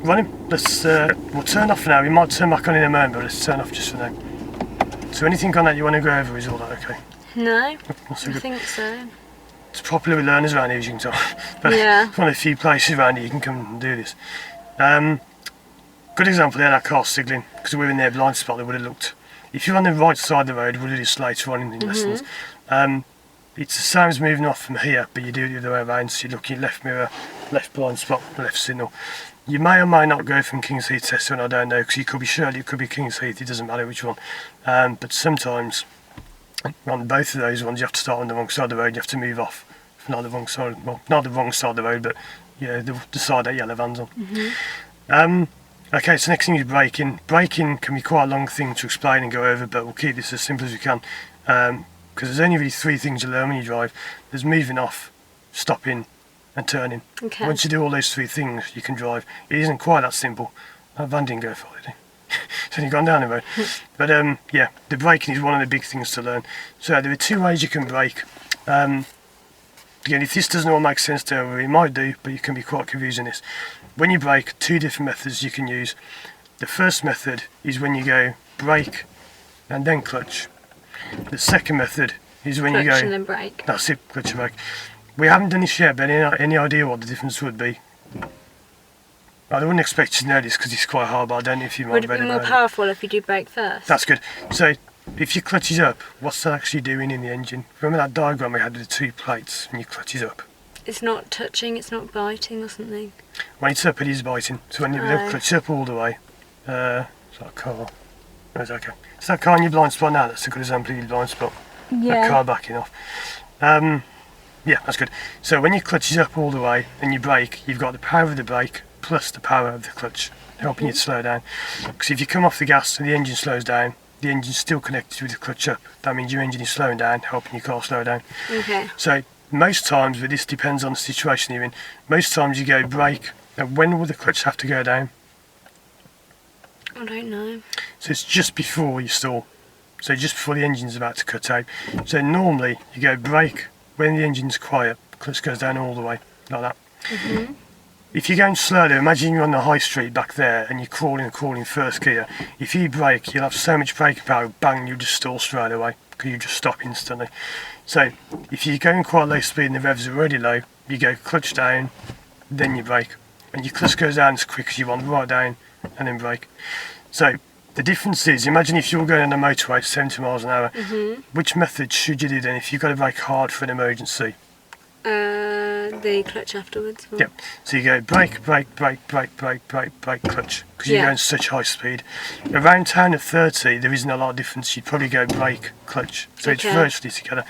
Running. Let's we'll turn off for now. We might turn back on in a moment, but let's turn off just for now. So anything on that you want to go over, is all that okay? No, That's so I good. think so. It's popular with learners around here, as you can tell. But Yeah. it's one of the few places around here you can come and do this. Good example there, that car signalling, because we were in their blind spot, they would have looked. If you're on the right side of the road, we'll do this later on in the lessons. It's the same as moving off from here, but you do it the other way around, so you're looking left mirror, left blind spot, left signal. You may or may not go from King's Heath to S1, I don't know, because you could be Shirley, it could be King's Heath, it doesn't matter which one. But sometimes, on both of those ones, you have to start on the wrong side of the road, you have to move off. Not the wrong side, well, not the wrong side of the road, but yeah, the side that yellow van's on. Okay, so next thing is braking. Braking can be quite a long thing to explain and go over, but we'll keep this as simple as we can. Because there's only really three things you learn when you drive. There's moving off, stopping, and turning. Okay. Once you do all those three things, you can drive. It isn't quite that simple. That van didn't go far, did it? It's only gone down the road. But yeah, the braking is one of the big things to learn. So there are two ways you can brake. Again, if this doesn't all make sense to you, it might do, but you can be quite confusing this. When you brake, two different methods you can use. The first method is when you go brake and then clutch. The second method is when you go... Clutch and then brake. That's it, clutch and brake. We haven't done this yet, but any idea what the difference would be? I wouldn't expect you to know this because it's quite hard, but I don't know if you might Would it have be read more about it. powerful if you do brake first? That's good. So, if your clutch is up, what's that actually doing in the engine? Remember that diagram we had with the two plates when your clutch is up? It's not touching, it's not biting or something. When it's up, it is biting. So when you Oh. clutch up all the way, it's that car. No, it's okay. It's that car in your blind spot now. That's a good example of your blind spot. That car backing off. Yeah, that's good. So when your clutch is up all the way and you brake, you've got the power of the brake plus the power of the clutch, helping you to slow down. Because if you come off the gas and the engine slows down, the engine's still connected with the clutch up. That means your engine is slowing down, helping your car slow down. Okay. So most times, but this depends on the situation you're in, most times you go brake, and when will the clutch have to go down? I don't know. So it's just before you stall. So just before the engine's about to cut out. So normally you go brake when the engine's quiet, the clutch goes down all the way, like that. If you're going slowly, imagine you're on the high street back there and you're crawling first gear. If you brake, you'll have so much braking power, bang, you just stall straight away because you just stop instantly. So if you're going quite low speed and the revs are already low, you go clutch down, then you brake. And your clutch goes down as quick as you want, right down, and then brake. So the difference is, imagine if you're going on a motorway at 70 miles an hour, which method should you do then if you've got to brake hard for an emergency? The clutch afterwards. Or... Yep. So you go brake, brake, brake, brake, brake, brake, brake, clutch, because you're going such high speed. Around town at 30, there isn't a lot of difference. You'd probably go brake, clutch. So it's virtually together.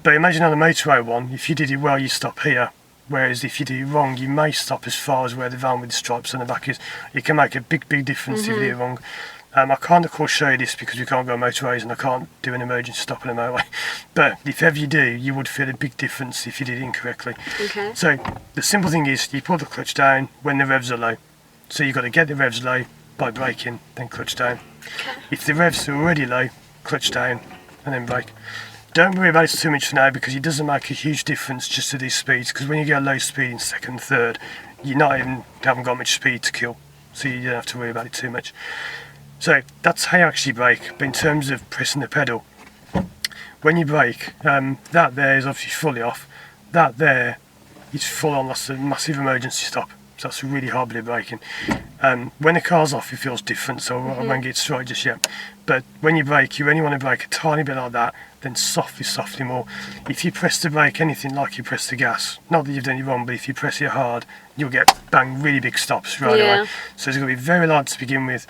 But imagine on the motorway one, if you did it well, you stop here. Whereas if you do it wrong, you may stop as far as where the van with the stripes on the back is. It can make a big, big difference if you do it wrong. I can't, of course, show you this because we can't go on motorways and I can't do an emergency stop on a motorway. But if ever you do, you would feel a big difference if you did it incorrectly. Okay. So the simple thing is you put the clutch down when the revs are low. So you've got to get the revs low by braking, then clutch down. Okay. If the revs are already low, clutch down and then brake. Don't worry about it too much for now because it doesn't make a huge difference just to these speeds, because when you go low speed in second, third, you haven't got much speed to kill, so you don't have to worry about it too much. So that's how you actually brake. But in terms of pressing the pedal, when you brake, that there is obviously fully off. That there is full on. That's a massive emergency stop. So that's a really hard bit of braking. When the car's off, it feels different, so I won't get straight just yet. But when you brake, you only want to brake a tiny bit like that, then softly more. If you press the brake anything like you press the gas, not that you've done it wrong, but if you press it hard, you'll get bang, really big stops right away. So it's going to be very light to begin with.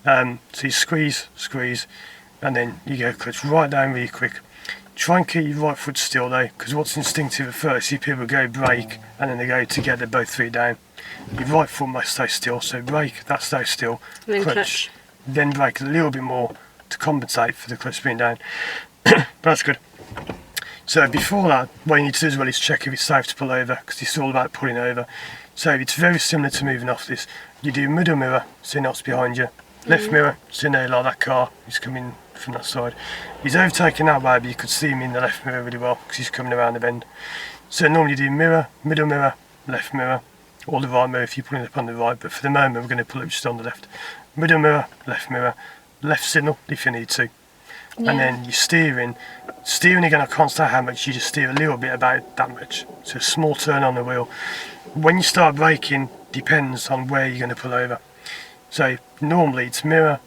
So you squeeze, and then you go clutch right down really quick. Try and keep your right foot still though, because what's instinctive at first, you see people go brake and then they go together, both feet down. Your right foot must stay still, so brake, that stays still, then clutch. Then brake a little bit more to compensate for the clutch being down. But that's good. So before that, what you need to do as well is check if it's safe to pull over, because it's all about pulling over. So it's very similar to moving off this. You do middle mirror, so not behind you. Left mirror, so now like that car, he's coming from that side. He's overtaken that way, but you could see him in the left mirror really well because he's coming around the bend. So normally you do mirror, middle mirror, left mirror, or the right mirror if you're pulling it up on the right, but for the moment we're going to pull it just on the left. Middle mirror, left signal if you need to. Yeah. And then you're steering again, I can't say how much, you just steer a little bit, about that much. So a small turn on the wheel. When you start braking, depends on where you're going to pull over. So normally it's mirror,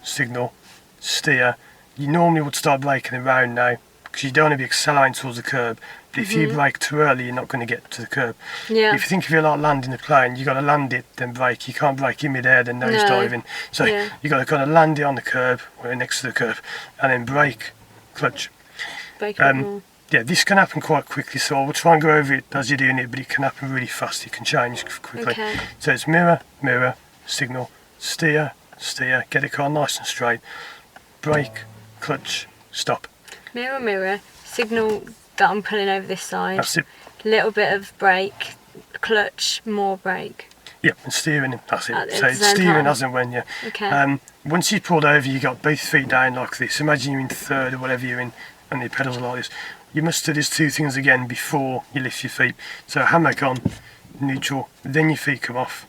signal, steer. You normally would start braking around now, because you don't want to be accelerating towards the curb. But if you brake too early, you're not going to get to the curb. Yeah. If you think of it like landing a plane, you got to land it, then brake. You can't brake in mid-air, then nose diving. So you got to kind of land it on the curb, or next to the curb, and then brake, clutch. Brake a bit more. Yeah, this can happen quite quickly, so I will try and go over it as you're doing it, but it can happen really fast. It can change quickly. Okay. So it's mirror, signal, steer, get the car nice and straight, brake, clutch, stop. Mirror, signal that I'm pulling over this side. That's it. Little bit of brake, clutch, more brake. Yeah, and steering, that's it. At So the it's same steering time. as and when, yeah. Okay. Once you pulled over, you got both feet down like this. Imagine you're in third or whatever you're in, and the pedals are like this. You must do these two things again before you lift your feet. So handbrake on, neutral, then your feet come off.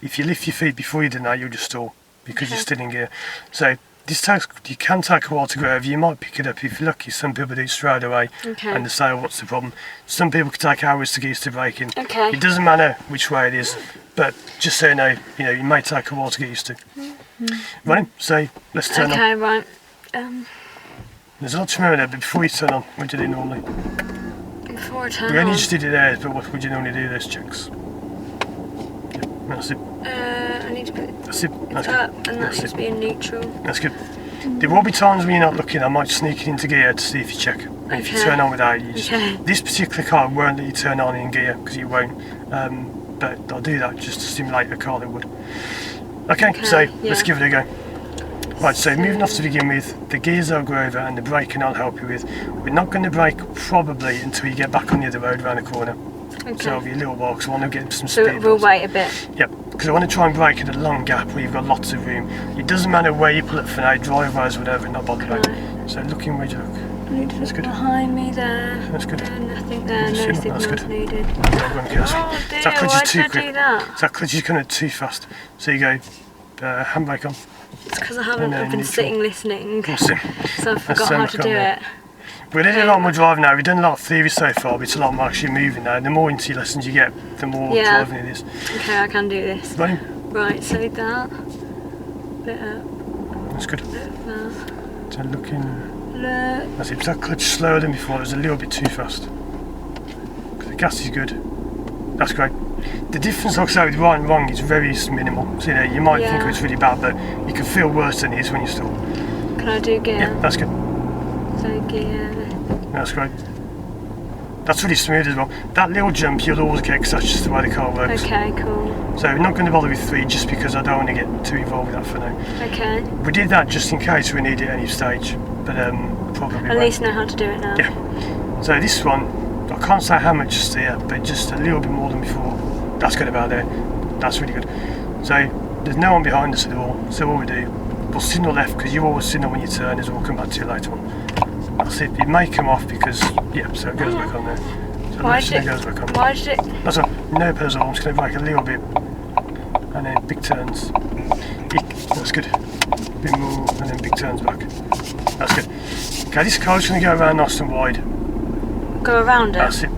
If you lift your feet before you do that, you'll just stall because you're still in gear. So you can take a while to go over. You might pick it up if you're lucky. Some people do it straight away and they say, oh, what's the problem? Some people can take hours to get used to braking. Okay. It doesn't matter which way it is, but just so you know, it may take a while to get used to. Right, so let's turn on. Okay, right. There's a lot to remember there, but before you turn on, what do you do normally? Before I turn We only on. just did it there, but what would you normally do those checks? Yeah, that's it. I need to put That's it. That's up, good. and that That's needs to it. be in neutral. That's good. There will be times when you're not looking. I might sneak it into gear to see if you check. And if you Okay. turn on without you just, Okay. this particular car won't let you turn on in gear because you won't. But I'll do that just to stimulate a car that would. Okay, so let's yeah. give it a go. Right, so moving off to begin with, the gears I'll go over and the braking I'll help you with. We're not going to brake probably until you get back on the other road around the corner. Okay. So it'll be a little while because I want to get some So speed. we'll ups. wait a bit. Yep, because I want to try and brake at a long gap where you've got lots of room. It doesn't matter where you pull it for now, driveways, whatever, not bothered about. Right. So looking where you look. I need to That's look good. behind me there. That's good. Nothing there, no That's signals good. needed. Oh dear, Why did I do that? That clutch is coming too fast. So you go handbrake on. It's because I haven't I've been neutral. sitting listening, Awesome. so I forgot how to do it. We're doing a lot more driving now. We've done a lot of theory so far, but it's a lot more actually moving now. The more into your lessons you get, the more Yeah. driving it is. Okay, I can do this. Right, Right, so that bit up, that's good. bit of that. So looking. Look. That's it. That clutch is slower than before. It was a little bit too fast. The gas is good. That's great. The difference, like I say, with right and wrong is very minimal. So you might think it's really bad, but you can feel worse than it is when you stall. Can I do gear? Yeah, that's good. So gear. That's great. That's really smooth as well. That little jump you'll always get because that's just the way the car works. Okay, cool. So we're not going to bother with 3 just because I don't want to get too involved with that for now. Okay. We did that just in case we need it at any stage, but probably At won't. least know how to do it now. Yeah. So this one, I can't say how much steer, but just a little bit more than before. That's good about there. That's really good. So there's no one behind us at all. So what we do, we'll signal left because you always signal when you turn, as we'll come back to later on. That's it. It may come off because so it goes back on there. So Why left did it goes back on. Why did it? That's all. No pedals on. I'm just going to brake a little bit, and then big turns. That's good. Bit more, and then big turns back. That's good. Okay, this car's going to go around nice and wide. Go around it? That's it.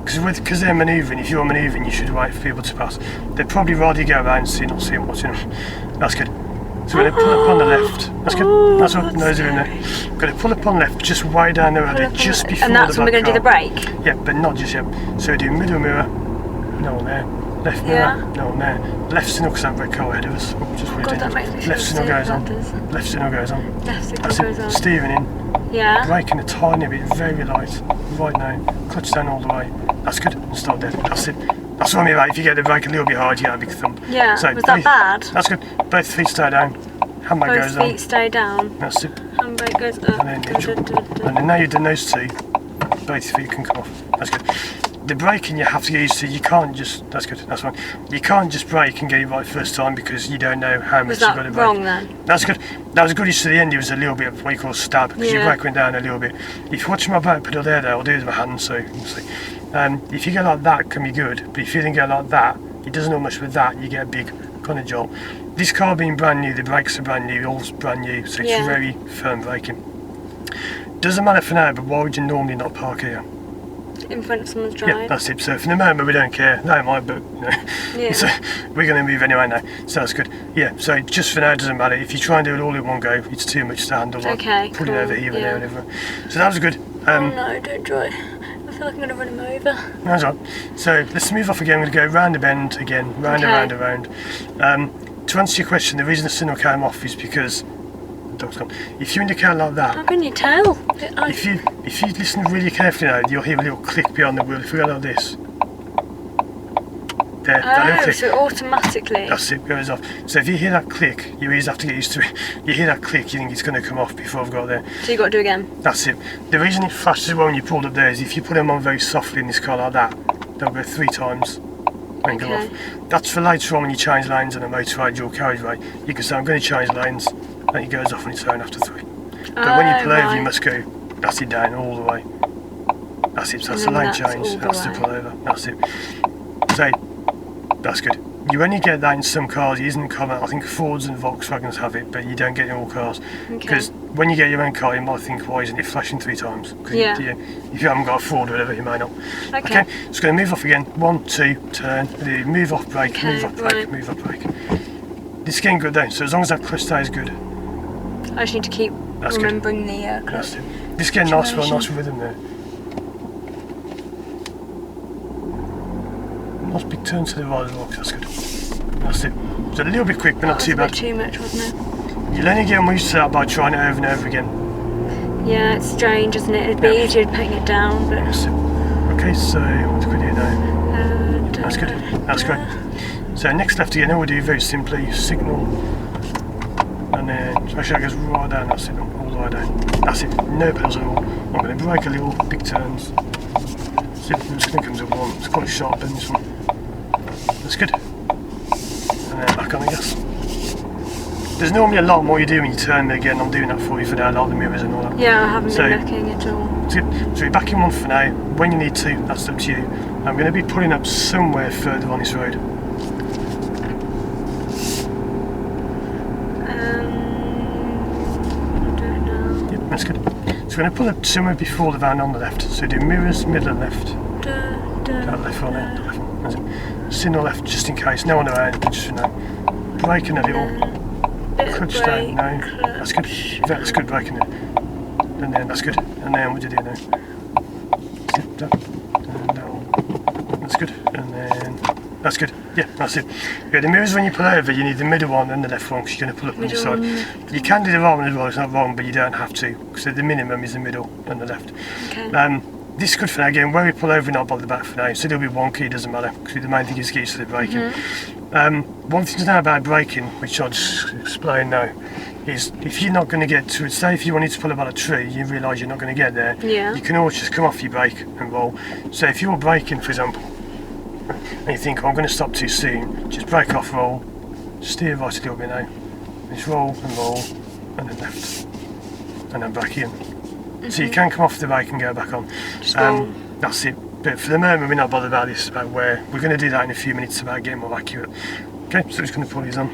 Because they're manoeuvring, if you're manoeuvring, you should wait for people to pass. They'd probably rather you go around and see them watching them. That's good. So we're going to pull up on the left. That's good. That's what nose are in there. We're going to pull up on left, just way down the road, just before the And that's when we're going to do the black brake? car. Yeah, but not just yet. So we do middle mirror, no one there. Left mirror, no one there. Left signal because that red car ahead of us. Just what we God, did. that makes me feel Left signal goes on. does. Left signal goes on. Left signal That's goes it. on. Steering in. Yeah. Braking a tiny bit, very light. Right now. Clutch down all the way. That's good. And stop dead. That's it. That's what I mean, right? If you get the brake a little bit hard, you get a big thump. Yeah. So Was that bad? That's good. Both feet stay down. Handbrake Both goes feet on. stay down. That's it. Handbrake goes up. And then neutral. And then now you've done those two, both feet can come off. That's good. The braking you have to get used to. You can't just. That's good. That's fine. You can't just brake and get it right first time because you don't know how much Was you've got that to brake. wrong then? That's good. That was good to the end. It was a little bit of what you call stab because your Yeah. brake went down a little bit. If you watch my brake pedal there, I'll do it with my hand so you can see. If you go like that, it can be good, but if you then go like that, it doesn't do much with that, you get a big kind of jolt. This car being brand new, the brakes are brand new, all's brand new, so it's very firm braking. Doesn't matter for now, but why would you normally not park here? In front of someone's drive. Yeah, that's it. So for the moment we don't care. They might, but so we're going to move anyway now. So that's good. Yeah. So just for now, it doesn't matter. If you try and do it all in one go, it's too much to handle. Okay. Put it over here and there, whatever. So that was good. Oh no! Don't drive. I feel like I'm going to run him over. That's right. So let's move off again. We're going to go round the bend again, round and round and round. To answer your question, the reason the signal came off is because the dog's gone. If you indicate like that, how can you tell? If you listen really carefully now, you'll hear a little click behind the wheel. If we go like this, there, that little click. So automatically. That's it, goes off. So if you hear that click, you always have to get used to it. You hear that click, you think it's going to come off before I've got there. So you got to do it again. That's it. The reason it flashes well when you pulled up there is if you put them on very softly in this car like that, they'll go 3 times and go off. That's for later on when you change lanes on a motorway dual carriageway. You can say I'm going to change lanes, and it goes off on its own after 3. But when you pull over, you must go. That's it down all the way. That's it. So that's the lane change. That's the pull over. That's it. So that's good. You only get that in some cars. It isn't common. I think Fords and Volkswagens have it, but you don't get it in all cars. Because when you get your own car, you might think, why isn't it flashing 3 times? If you haven't got a Ford or whatever, you may not. Okay. Just going to move off again. 1, 2, turn. Move off brake. Move off brake. Move off brake. This is getting good though. So as long as that clutch stays good. I just need to keep remembering the clutch. This is getting nice rhythm there. Nice big turn to the right as well, that's good. That's it. It's a little bit quick, but not too bad. A bit too much, wasn't it? You'll only get used to that by trying it over and over again. Yeah, it's strange, isn't it? It'd be easier putting it down, but... Yes. Okay, so what do we do now? That's good. That's great. So next left again, all we do very simply, signal, and then actually it goes right down that signal, all the way down. That's it, no pedals at all. I'm going to brake a little, big turns. So I'm just going to come to 1, it's quite sharp in this one. That's good. And then back on the gas. There's normally a lot more you do when you turn, but again I'm doing that for you for now, like the mirrors and all that. Yeah, I haven't been looking at all. So you're back in 1 for now. When you need to, that's up to you. I'm going to be pulling up somewhere further on this road. That's good. So we're going to pull up somewhere before the van on the left. So do mirrors, middle and left. That left one there, left one. That's it. Signal left just in case. No one around, just for now. Braking a little. Clutch down, no. That's good. That's good, braking it. And then that's good. And then what do you do now? That's good. And then that's good. Yeah, that's it. Yeah, the mirrors when you pull over, you need the middle one and the left one because you're going to pull up on your side. You can do the right one as well, it's not wrong, but you don't have to because the minimum is the middle and the left. Okay. This is good for now. Again, where we pull over, we're not bothered about for now. So it'll be wonky, it doesn't matter because the main thing is to get used to the braking. One thing to know about braking, which I'll just explain now, is if you're not going to get to it, say if you wanted to pull up on a tree, you realise you're not going to get there, you can always just come off your brake and roll. So if you're braking, for example, and you think, oh, I'm going to stop too soon, just brake off, roll, steer right a little bit now, just roll, and then left, and then back in. So you can come off the brake and go back on. That's it. But for the moment, we're not bothered about this, about where. We're going to do that in a few minutes about getting more accurate. Okay, so just going to pull these on.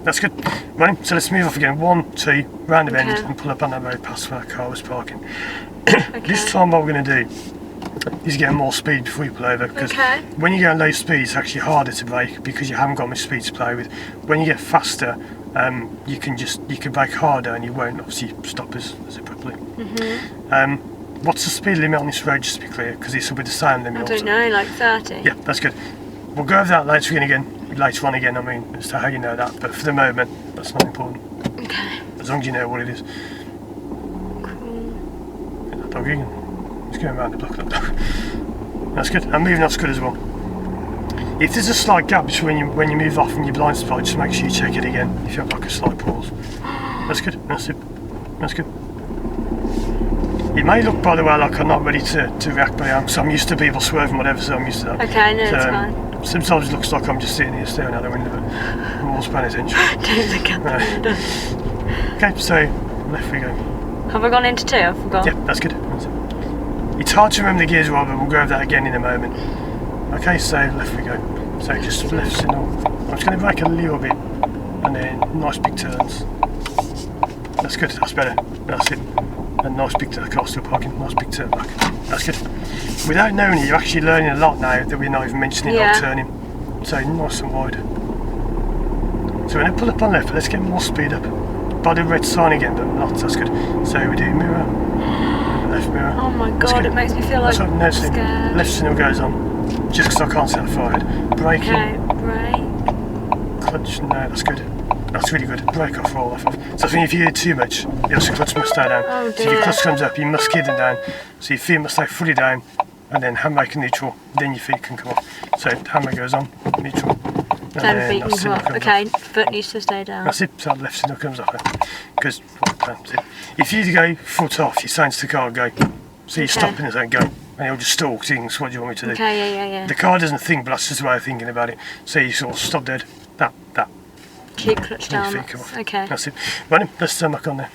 That's good. Right, so let's move off again. 1, 2, round the bend and pull up on that road past where that car was parking. This time what we're going to do is get more speed before you pull over, because when you go at low speed it's actually harder to brake because you haven't got much speed to play with. When you get faster, you can brake harder and you won't obviously stop as abruptly. What's the speed limit on this road, just to be clear, because this will be the same limit. I don't know, like 30. Yeah, that's good. We'll go over that later on again, I mean, as to how you know that, but for the moment that's not important. Okay. As long as you know what it is. Cool. Get that dog in. He's going around the block, that dog. That's good. And moving off's good as well. If there's a slight gap between when you move off and your blind spot, just make sure you check it again if you have like a slight pause. That's good. That's it. That's good. It may look, by the way, like I'm not ready to react, but I am, so I'm used to people swerving whatever, so I'm used to that. Okay, no, it's fine. Sometimes it looks like I'm just sitting here staring out the window, but I'm always paying attention. Don't look out the window. Okay, so left we go. Have I gone into 2? I forgot. Yeah, that's good. That's it. It's hard to remember the gears well, but we'll go over that again in a moment. Okay, so left we go. So just left signal. I'm just going to brake a little bit, and then nice big turns. That's good, that's better. That's it. And nice big turn, car still parking, nice big turn back. That's good. Without knowing it, you're actually learning a lot now that we're not even mentioning like turning. So nice and wide. So we're going to pull up on left, but let's get more speed up. By the red sign again, but not, that's good. So we do mirror, left mirror. Oh my god, it makes me feel like no, scared. left signal goes on, just because I can't see that far ahead. Braking. Okay, brake. Clutch, no, that's good. That's really good. Brake off, roll off. So I think if you do too much, your clutch must stay down. Oh So if your clutch comes up, you must keep them down. So your feet must stay fully down, and then handbrake and neutral, then your feet can come off. So handbrake goes on, neutral. Then feet can come off. Okay, foot needs to stay down. That's it, so the left signal comes off. Because, if you go foot off, you're saying to the car, go. So you're stopping and saying, go. And it'll just stall, because it thinks, what do you want me to do? Okay, yeah. The car doesn't think, but that's just the way of thinking about it. So you sort of stop dead, that. Keep clutch down. Your feet come off. Okay. That's it. Right then, let's turn back on there.